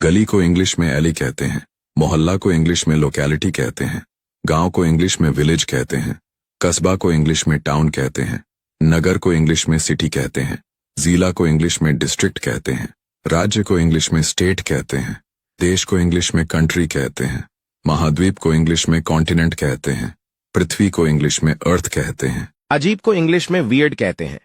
गली को इंग्लिश में एली कहते हैं, मोहल्ला को इंग्लिश में लोकेलिटी कहते हैं, गांव को इंग्लिश में विलेज कहते हैं, कस्बा को इंग्लिश में टाउन कहते हैं, नगर को इंग्लिश में सिटी कहते हैं, जिला को इंग्लिश में डिस्ट्रिक्ट कहते हैं, राज्य को इंग्लिश में स्टेट कहते हैं, देश को इंग्लिश में कंट्री कहते हैं, महाद्वीप को इंग्लिश में कॉन्टिनेंट कहते हैं, पृथ्वी को इंग्लिश में अर्थ कहते हैं। अजीब को इंग्लिश में वियर्ड कहते हैं,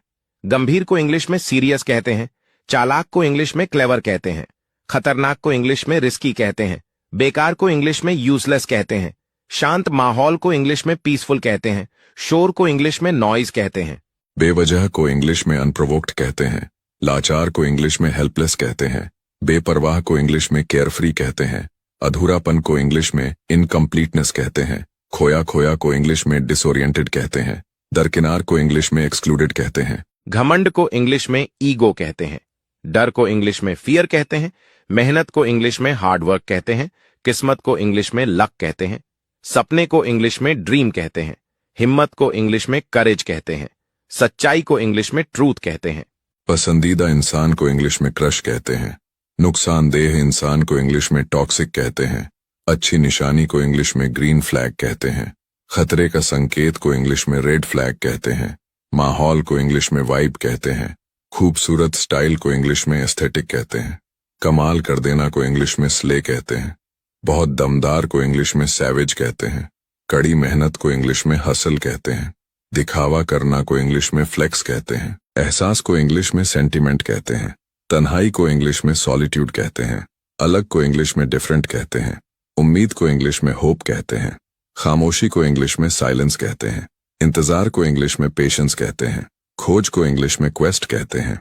गंभीर को इंग्लिश में सीरियस कहते हैं, चालाक को इंग्लिश में क्लेवर कहते हैं, खतरनाक को इंग्लिश में रिस्की कहते हैं, बेकार को इंग्लिश में यूजलेस कहते हैं, शांत माहौल को इंग्लिश में पीसफुल कहते हैं, शोर को इंग्लिश में नॉइज कहते हैं। बेवजह को इंग्लिश में अनप्रोवोक्ड कहते हैं, लाचार को इंग्लिश में हेल्पलेस कहते हैं, बेपरवाह को इंग्लिश में केयरफ्री कहते हैं, अधूरापन को इंग्लिश में इनकम्प्लीटनेस कहते हैं, खोया खोया को इंग्लिश में डिसोरिएंटेड कहते हैं, दरकिनार को इंग्लिश में एक्सक्लूडेड कहते हैं। घमंड को इंग्लिश में ईगो कहते हैं, डर को इंग्लिश में फियर कहते हैं, मेहनत को इंग्लिश में हार्डवर्क कहते हैं, किस्मत को इंग्लिश में लक कहते हैं, सपने को इंग्लिश में ड्रीम कहते हैं, हिम्मत को इंग्लिश में करेज कहते हैं, सच्चाई को इंग्लिश में ट्रूथ कहते हैं। पसंदीदा इंसान को इंग्लिश में क्रश कहते हैं, नुकसानदेह इंसान को इंग्लिश में टॉक्सिक कहते हैं, अच्छी निशानी को इंग्लिश में ग्रीन फ्लैग कहते हैं, खतरे का संकेत को इंग्लिश में रेड फ्लैग कहते हैं, माहौल को इंग्लिश में वाइब कहते हैं, खूबसूरत स्टाइल को इंग्लिश में एस्थेटिक कहते हैं, कमाल कर देना को इंग्लिश में स्ले कहते हैं, बहुत दमदार को इंग्लिश में सैवेज कहते हैं, कड़ी मेहनत को इंग्लिश में हसल कहते हैं, दिखावा करना को इंग्लिश में फ्लेक्स कहते हैं, एहसास को इंग्लिश में सेंटिमेंट कहते हैं, तन्हाई को इंग्लिश में सॉलिट्यूड कहते हैं, अलग को इंग्लिश में डिफरेंट कहते हैं, उम्मीद को इंग्लिश में होप कहते हैं, खामोशी को इंग्लिश में साइलेंस कहते हैं, इंतजार को इंग्लिश में पेशेंस कहते हैं, खोज को इंग्लिश में क्वेस्ट कहते हैं।